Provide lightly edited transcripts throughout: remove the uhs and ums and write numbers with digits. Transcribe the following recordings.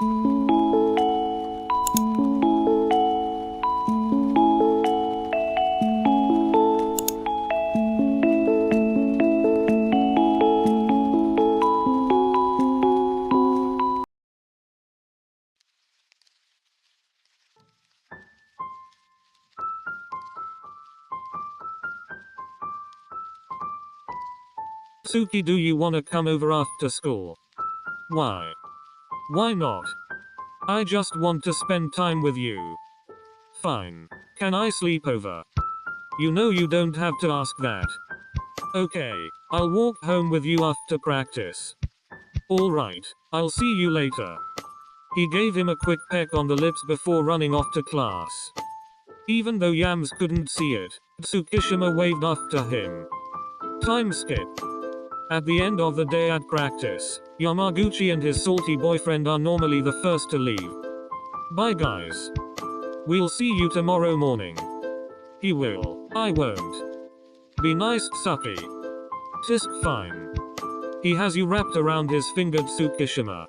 Tsuki, do you wanna come over after school? Why? Why not? I just want to spend time with you. Fine. Can I sleep over? You know you don't have to ask that. Okay, I'll walk home with you after practice. Alright, I'll see you later. He gave him a quick peck on the lips before running off to class. Even though Yams couldn't see it, Tsukishima waved after him. Time skip. At the end of the day at practice, Yamaguchi and his salty boyfriend are normally the first to leave. Bye guys. We'll see you tomorrow morning. He will. I won't. Be nice, Tsuki. Tisk, fine. He has you wrapped around his finger, Tsukishima.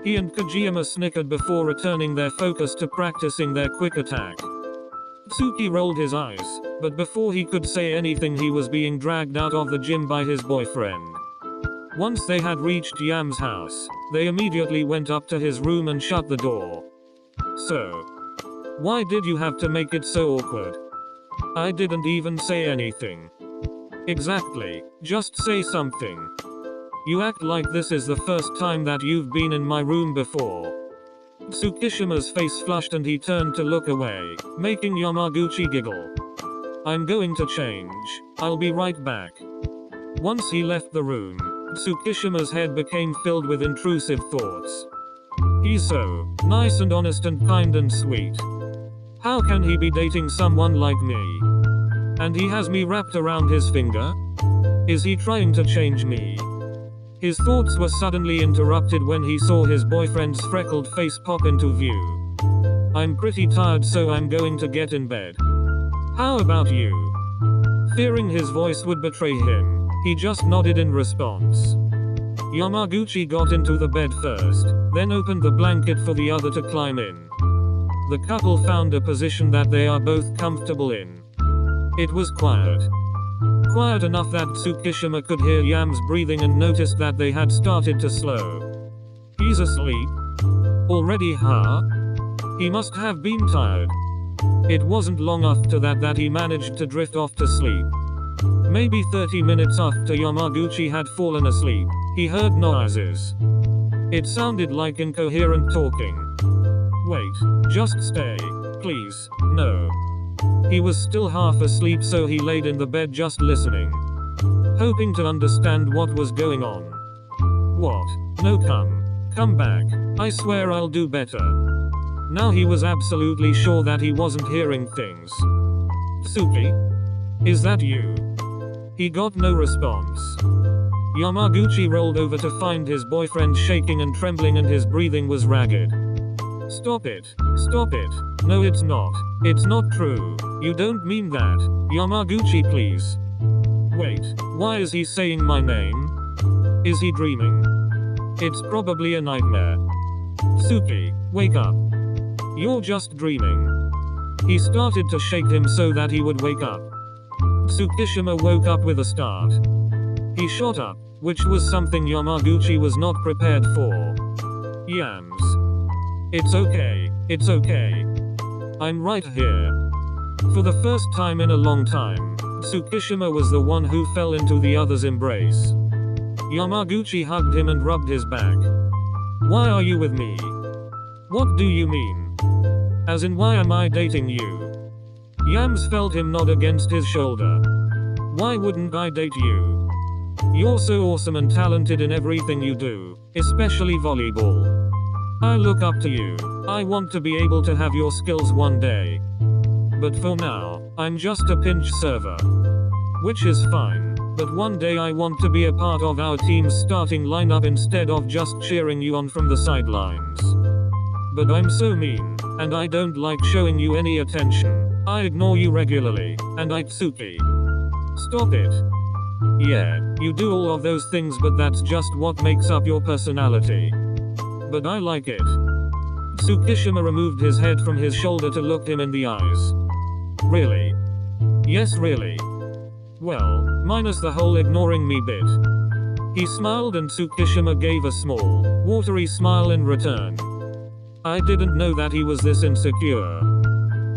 He and Kageyama snickered before returning their focus to practicing their quick attack. Tsuki rolled his eyes, but before he could say anything he was being dragged out of the gym by his boyfriend. Once they had reached Yam's house, they immediately went up to his room and shut the door. So, why did you have to make it so awkward? I didn't even say anything. Exactly, just say something. You act like this is the first time that you've been in my room before. Tsukishima's face flushed and he turned to look away, making Yamaguchi giggle. I'm going to change. I'll be right back. Once he left the room, Tsukishima's head became filled with intrusive thoughts. He's so nice and honest and kind and sweet. How can he be dating someone like me? And he has me wrapped around his finger? Is he trying to change me? His thoughts were suddenly interrupted when he saw his boyfriend's freckled face pop into view. I'm pretty tired, so I'm going to get in bed. How about you? Fearing his voice would betray him, he just nodded in response. Yamaguchi got into the bed first, then opened the blanket for the other to climb in. The couple found a position that they are both comfortable in. It was quiet. Quiet enough that Tsukishima could hear Yam's breathing and noticed that they had started to slow. He's asleep? Already, huh? He must have been tired. It wasn't long after that he managed to drift off to sleep. Maybe 30 minutes after Yamaguchi had fallen asleep, he heard noises. It sounded like incoherent talking. Wait, just stay, please, no. He was still half asleep, so he laid in the bed just listening, hoping to understand what was going on. What? No, come back. I swear I'll do better. Now he was absolutely sure that he wasn't hearing things. Tsuki? Is that you? He got no response. Yamaguchi rolled over to find his boyfriend shaking and trembling and his breathing was ragged. Stop it. Stop it. No, it's not. It's not true. You don't mean that. Yamaguchi, please. Wait, why is he saying my name? Is he dreaming? It's probably a nightmare. Tsuki, wake up. You're just dreaming. He started to shake him so that he would wake up. Tsukishima woke up with a start. He shot up, which was something Yamaguchi was not prepared for. Yams. It's okay, it's okay. I'm right here. For the first time in a long time, Tsukishima was the one who fell into the other's embrace. Yamaguchi hugged him and rubbed his back. Why are you with me? What do you mean? As in, why am I dating you? Yams felt him nod against his shoulder. Why wouldn't I date you? You're so awesome and talented in everything you do, especially volleyball. I look up to you. I want to be able to have your skills one day. But for now, I'm just a pinch server. Which is fine, but one day I want to be a part of our team's starting lineup instead of just cheering you on from the sidelines. But I'm so mean, and I don't like showing you any attention. I ignore you regularly, and Tsuki. Stop it. Yeah, you do all of those things, but that's just what makes up your personality. But I like it. Tsukishima removed his head from his shoulder to look him in the eyes. Really? Yes, really. Well, minus the whole ignoring me bit. He smiled and Tsukishima gave a small, watery smile in return. I didn't know that he was this insecure.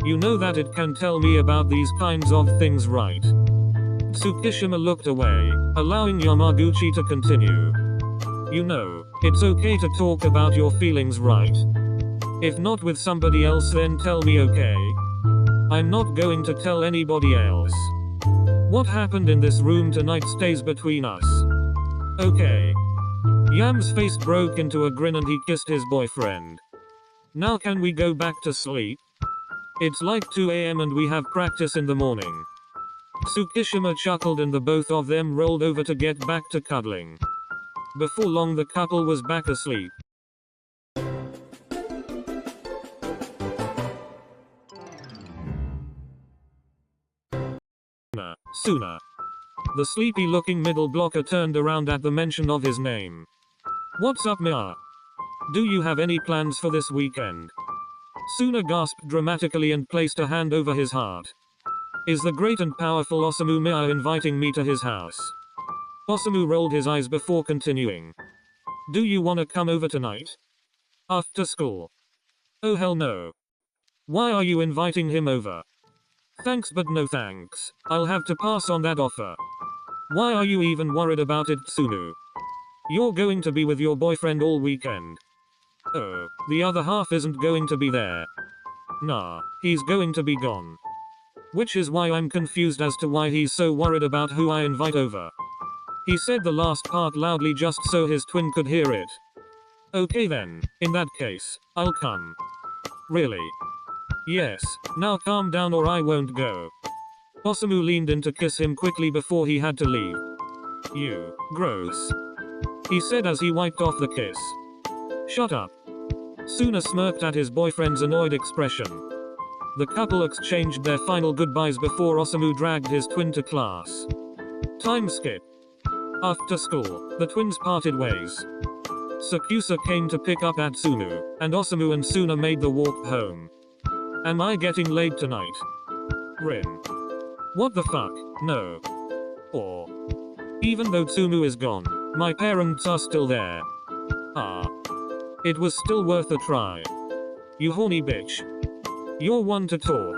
You know that it can tell me about these kinds of things, right? Tsukishima looked away, allowing Yamaguchi to continue. You know, it's okay to talk about your feelings, right? If not with somebody else, then tell me, okay? I'm not going to tell anybody else. What happened in this room tonight stays between us. Okay. Yam's face broke into a grin and he kissed his boyfriend. Now can we go back to sleep? It's like 2 a.m. and we have practice in the morning. Tsukishima chuckled and the both of them rolled over to get back to cuddling. Before long the couple was back asleep. Suna. The sleepy-looking middle blocker turned around at the mention of his name. What's up, Mia? Do you have any plans for this weekend? Suna gasped dramatically and placed a hand over his heart. Is the great and powerful Osamu Mia inviting me to his house? Osamu rolled his eyes before continuing. Do you wanna come over tonight? After school? Oh hell no. Why are you inviting him over? Thanks but no thanks. I'll have to pass on that offer. Why are you even worried about it, Tsunu? You're going to be with your boyfriend all weekend. Oh, the other half isn't going to be there. Nah, he's going to be gone. Which is why I'm confused as to why he's so worried about who I invite over. He said the last part loudly just so his twin could hear it. Okay then, in that case, I'll come. Really? Yes, now calm down or I won't go. Osamu leaned in to kiss him quickly before he had to leave. You, gross. He said as he wiped off the kiss. Shut up. Suna smirked at his boyfriend's annoyed expression. The couple exchanged their final goodbyes before Osamu dragged his twin to class. Time skip. After school, the twins parted ways. Sakusa came to pick up Atsumu, and Osamu and Suna made the walk home. Am I getting late tonight? Rin. What the fuck? No. Or. Even though Tsumu is gone, my parents are still there. Ah. It was still worth a try. You horny bitch. You're one to talk.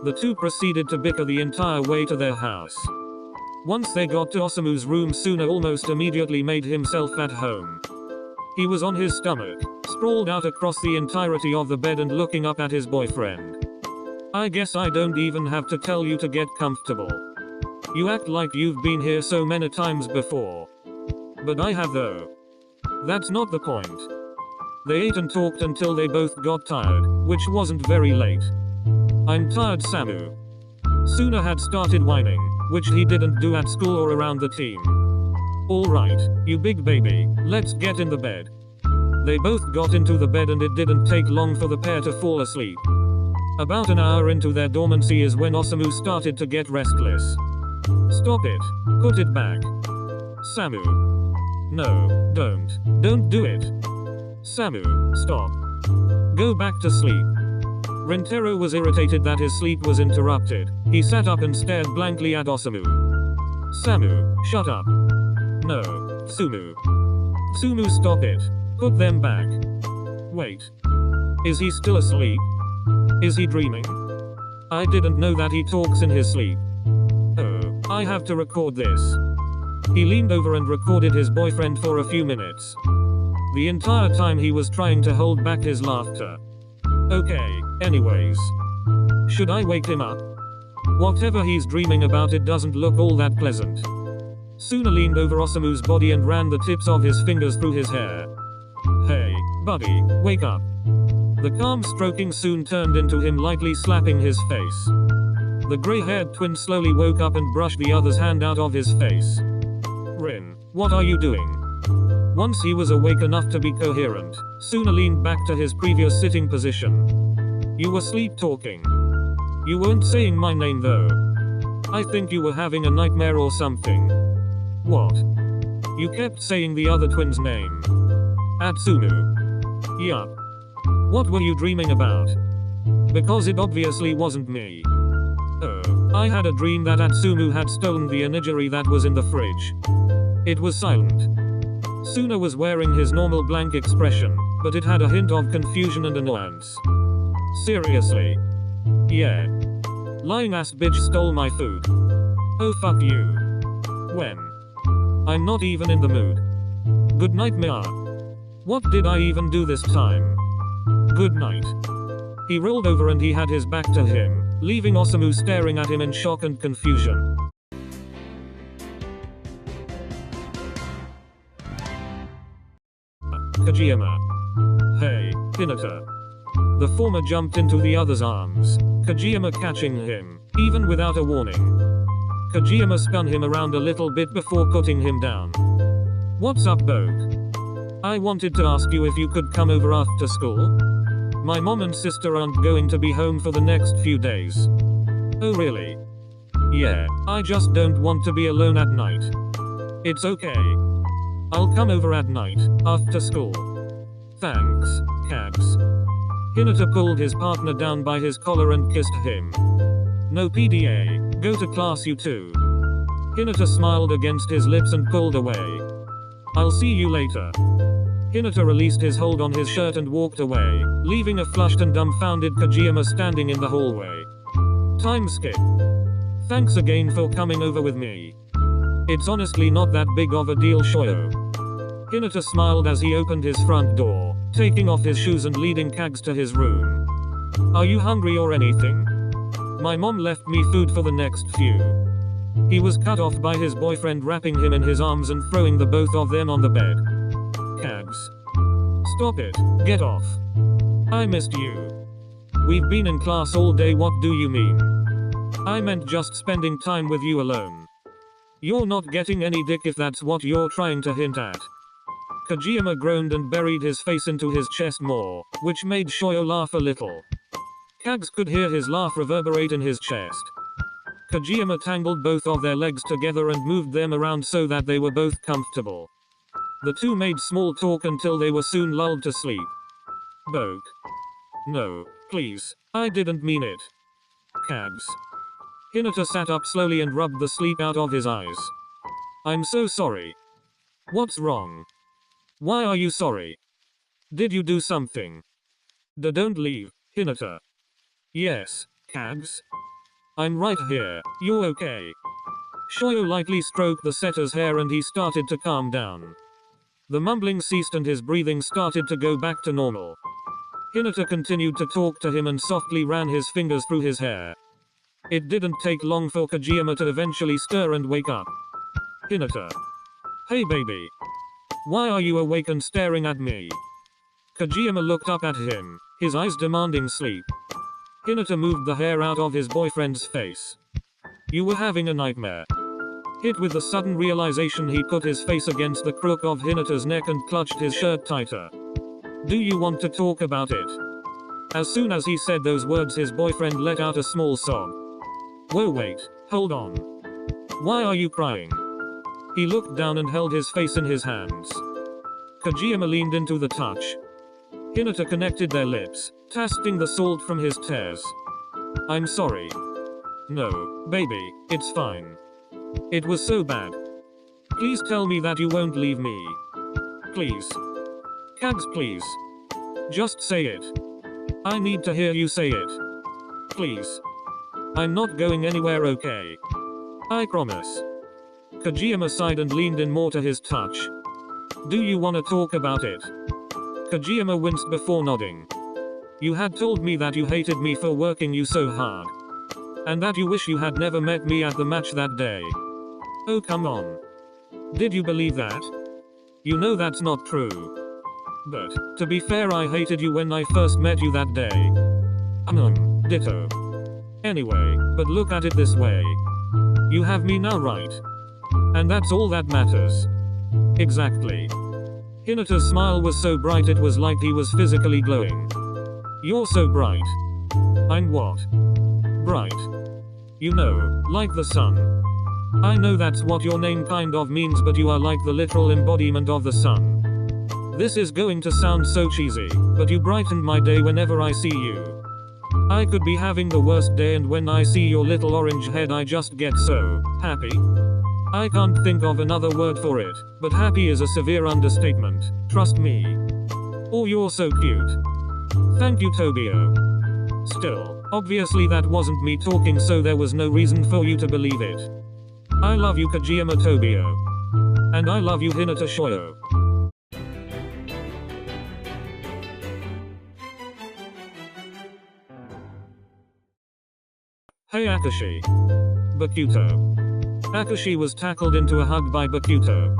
The two proceeded to bicker the entire way to their house. Once they got to Osamu's room, Suna almost immediately made himself at home. He was on his stomach, sprawled out across the entirety of the bed and looking up at his boyfriend. I guess I don't even have to tell you to get comfortable. You act like you've been here so many times before. But I have though. That's not the point. They ate and talked until they both got tired, which wasn't very late. I'm tired, Samu. Suna had started whining, which he didn't do at school or around the team. Alright, you big baby, let's get in the bed. They both got into the bed and it didn't take long for the pair to fall asleep. About an hour into their dormancy is when Osamu started to get restless. Stop it. Put it back. Samu. No, don't. Don't do it. Samu, stop. Go back to sleep. Rintaro was irritated that his sleep was interrupted. He sat up and stared blankly at Osamu. Samu, shut up. No. Tsumu. Tsumu, stop it. Put them back. Wait. Is he still asleep? Is he dreaming? I didn't know that he talks in his sleep. Oh, I have to record this. He leaned over and recorded his boyfriend for a few minutes. The entire time he was trying to hold back his laughter. Okay, anyways. Should I wake him up? Whatever he's dreaming about, it doesn't look all that pleasant. Suna leaned over Osamu's body and ran the tips of his fingers through his hair. Hey, buddy, wake up. The calm stroking soon turned into him lightly slapping his face. The gray-haired twin slowly woke up and brushed the other's hand out of his face. Rin, what are you doing? Once he was awake enough to be coherent, Suna leaned back to his previous sitting position. You were sleep-talking. You weren't saying my name though. I think you were having a nightmare or something. What? You kept saying the other twin's name. Atsumu. Yup. What were you dreaming about? Because it obviously wasn't me. Oh, I had a dream that Atsumu had stolen the 𝕂𝕦𝕦𝕟𝕒 that was in the fridge. It was silent. Suna was wearing his normal blank expression, but it had a hint of confusion and annoyance. Seriously? Yeah. Lying ass bitch stole my food. Oh fuck you. When? I'm not even in the mood. Good night, 𝕒𝕤𝕦𝕦𝕜𝕚. What did I even do this time? Good night. He rolled over and he had his back to him, leaving Osamu staring at him in shock and confusion. Kageyama. Hey, Hinata. The former jumped into the other's arms, Kageyama catching him, even without a warning. Kageyama spun him around a little bit before putting him down. What's up, Boke? I wanted to ask you if you could come over after school? My mom and sister aren't going to be home for the next few days. Oh really? Yeah, I just don't want to be alone at night. It's okay. I'll come over at night, after school. Thanks, Kags. Hinata pulled his partner down by his collar and kissed him. No PDA, go to class you two. Hinata smiled against his lips and pulled away. I'll see you later. Hinata released his hold on his shirt and walked away, leaving a flushed and dumbfounded Kageyama standing in the hallway. Time skip. Thanks again for coming over with me. It's honestly not that big of a deal, 𝕄𝕂𝙳𝙳. Hinata smiled as he opened his front door, taking off his shoes and leading Kags to his room. Are you hungry or anything? My mom left me food for the next few. He was cut off by his boyfriend wrapping him in his arms and throwing the both of them on the bed. Kags. Stop it, get off. I missed you. We've been in class all day, what do you mean? I meant just spending time with you alone. You're not getting any dick if that's what you're trying to hint at. Kageyama groaned and buried his face into his chest more, which made 𝕄𝕂𝙳𝙳 laugh a little. Kags could hear his laugh reverberate in his chest. Kageyama tangled both of their legs together and moved them around so that they were both comfortable. The two made small talk until they were soon lulled to sleep. Boke. No, please, I didn't mean it. Kags. Hinata sat up slowly and rubbed the sleep out of his eyes. I'm so sorry. What's wrong? Why are you sorry? Did you do something? Don't leave, Hinata. Yes, Kags. I'm right here, you're okay. 𝕄𝕂𝙳𝙳 lightly stroked the setter's hair and he started to calm down. The mumbling ceased and his breathing started to go back to normal. Hinata continued to talk to him and softly ran his fingers through his hair. It didn't take long for Kageyama to eventually stir and wake up. Hinata. Hey baby. Why are you awake and staring at me? Kageyama looked up at him, his eyes demanding sleep. Hinata moved the hair out of his boyfriend's face. You were having a nightmare. Hit with the sudden realization, he put his face against the crook of Hinata's neck and clutched his shirt tighter. Do you want to talk about it? As soon as he said those words, his boyfriend let out a small sob. Whoa, wait, hold on. Why are you crying? He looked down and held his face in his hands. Kageyama leaned into the touch. Hinata connected their lips, tasting the salt from his tears. I'm sorry. No, baby, it's fine. It was so bad. Please tell me that you won't leave me. Please. Kags, please. Just say it. I need to hear you say it. Please. I'm not going anywhere, okay? I promise. Kageyama sighed and leaned in more to his touch. Do you want to talk about it? Kageyama winced before nodding. You had told me that you hated me for working you so hard. And that you wish you had never met me at the match that day. Oh come on. Did you believe that? You know that's not true. But, to be fair, I hated you when I first met you that day. Ditto. Anyway, but look at it this way. You have me now, right? And that's all that matters. Exactly. Hinata's smile was so bright it was like he was physically glowing. You're so bright. I'm what? Bright. You know, like the sun. I know that's what your name kind of means, but you are like the literal embodiment of the sun. This is going to sound so cheesy, but you brightened my day whenever I see you. I could be having the worst day, and when I see your little orange head I just get so happy. I can't think of another word for it, but happy is a severe understatement, trust me. Oh, you're so cute. Thank you, Tobio. Still, obviously that wasn't me talking, so there was no reason for you to believe it. I love you, Kageyama Tobio. And I love you, Hinata Shoyo. Hey Akaashi. Bokuto. Akaashi was tackled into a hug by Bokuto.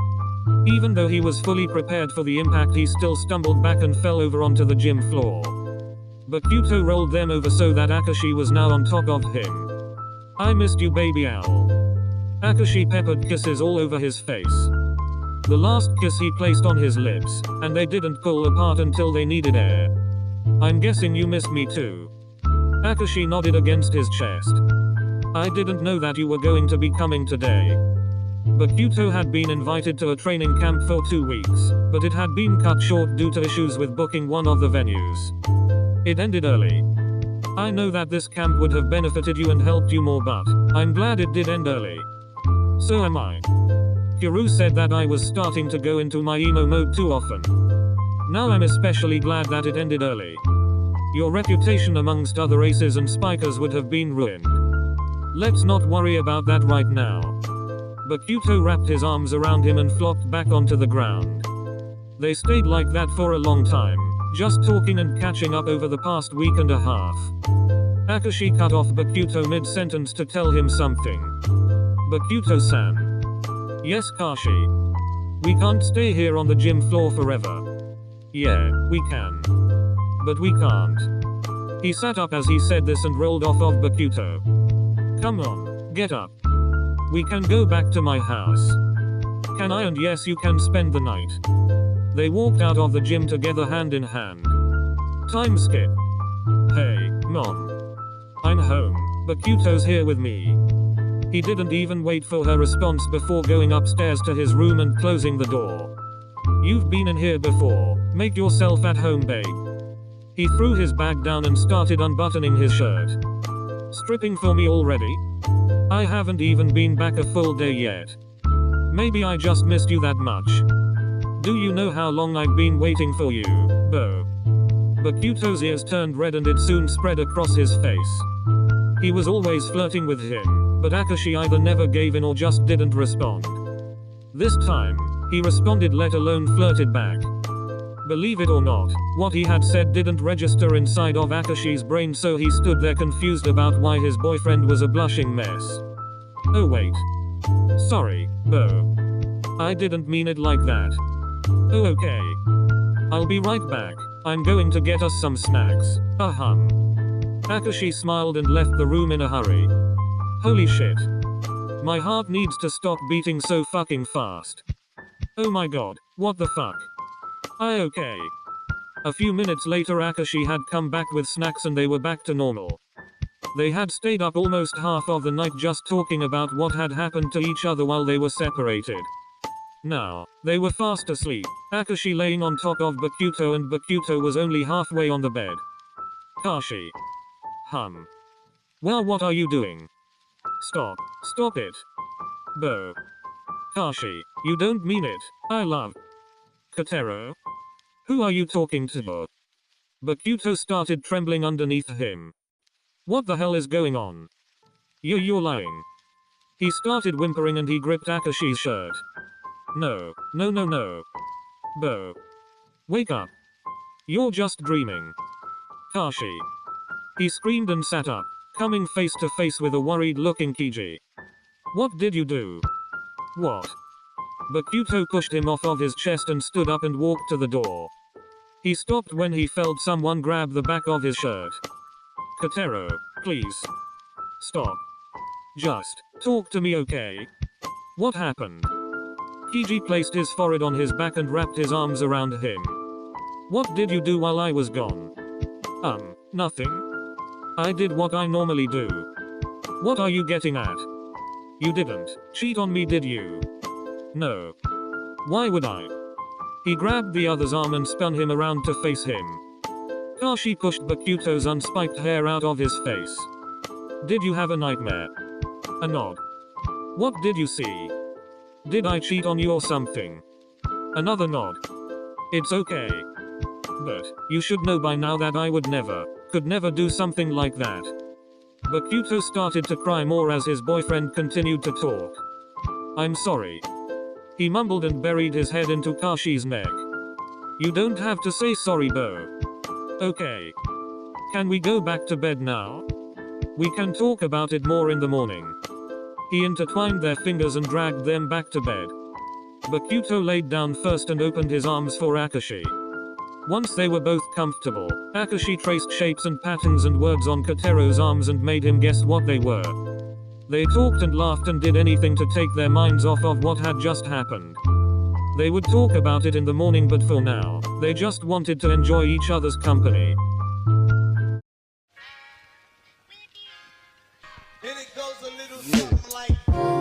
Even though he was fully prepared for the impact, he still stumbled back and fell over onto the gym floor. Bokuto rolled them over so that Akaashi was now on top of him. I missed you, baby owl. Akaashi peppered kisses all over his face. The last kiss he placed on his lips, and they didn't pull apart until they needed air. I'm guessing you missed me too. Akaashi nodded against his chest. I didn't know that you were going to be coming today. Bokuto had been invited to a training camp for 2 weeks, but it had been cut short due to issues with booking one of the venues. It ended early. I know that this camp would have benefited you and helped you more, but I'm glad it did end early. So am I. Kuru said that I was starting to go into my emo mode too often. Now I'm especially glad that it ended early. Your reputation amongst other aces and spikers would have been ruined. Let's not worry about that right now. Bokuto wrapped his arms around him and flopped back onto the ground. They stayed like that for a long time, just talking and catching up over the past week and a half. Akaashi cut off Bokuto mid-sentence to tell him something. Bokuto-san. Yes, Kashi. We can't stay here on the gym floor forever. Yeah, we can. But we can't. He sat up as he said this and rolled off of Bokuto. Come on, get up. We can go back to my house. Can I? And yes, you can spend the night. They walked out of the gym together hand in hand. Time skip. Hey, Mom. I'm home. Bokuto's here with me. He didn't even wait for her response before going upstairs to his room and closing the door. You've been in here before. Make yourself at home, babe. He threw his bag down and started unbuttoning his shirt. Stripping for me already? I haven't even been back a full day yet. Maybe I just missed you that much. Do you know how long I've been waiting for you, Bo? Bokuto's ears turned red and it soon spread across his face. He was always flirting with him, but Akaashi either never gave in or just didn't respond. This time, he responded, let alone flirted back. Believe it or not, what he had said didn't register inside of Akaashi's brain, so he stood there confused about why his boyfriend was a blushing mess. Oh wait. Sorry, Bo. I didn't mean it like that. Oh okay. I'll be right back. I'm going to get us some snacks. Akaashi smiled and left the room in a hurry. Holy shit. My heart needs to stop beating so fucking fast. Oh my god, what the fuck? Okay. A few minutes later, Akaashi had come back with snacks and they were back to normal. They had stayed up almost half of the night just talking about what had happened to each other while they were separated. Now, they were fast asleep, Akaashi laying on top of Bokuto and Bokuto was only halfway on the bed. Kashi. Well, what are you doing? Stop it. Bo. Kashi, you don't mean it. I love Kotaro? Who are you talking to? Bokuto started trembling underneath him. What the hell is going on? You're lying. He started whimpering and he gripped Akaashi's shirt. No. Bo. Wake up. You're just dreaming. Kashi. He screamed and sat up, coming face to face with a worried looking Kiji. What did you do? What? Bokuto pushed him off of his chest and stood up and walked to the door. He stopped when he felt someone grab the back of his shirt. Kotaro, please. Stop. Just talk to me, okay? What happened? Kiji placed his forehead on his back and wrapped his arms around him. What did you do while I was gone? Nothing. I did what I normally do. What are you getting at? You didn't cheat on me, did you? No. Why would I? He grabbed the other's arm and spun him around to face him. Kashi pushed Bokuto's unspiked hair out of his face. Did you have a nightmare? A nod. What did you see? Did I cheat on you or something? Another nod. It's okay. But, you should know by now that I could never do something like that. Bokuto started to cry more as his boyfriend continued to talk. I'm sorry. He mumbled and buried his head into Kashi's neck. You don't have to say sorry, Bo. Okay. Can we go back to bed now? We can talk about it more in the morning. He intertwined their fingers and dragged them back to bed. Bokuto laid down first and opened his arms for Akaashi. Once they were both comfortable, Akaashi traced shapes and patterns and words on Kotero's arms and made him guess what they were. They talked and laughed and did anything to take their minds off of what had just happened. They would talk about it in the morning, but for now, they just wanted to enjoy each other's company. And it goes a little something like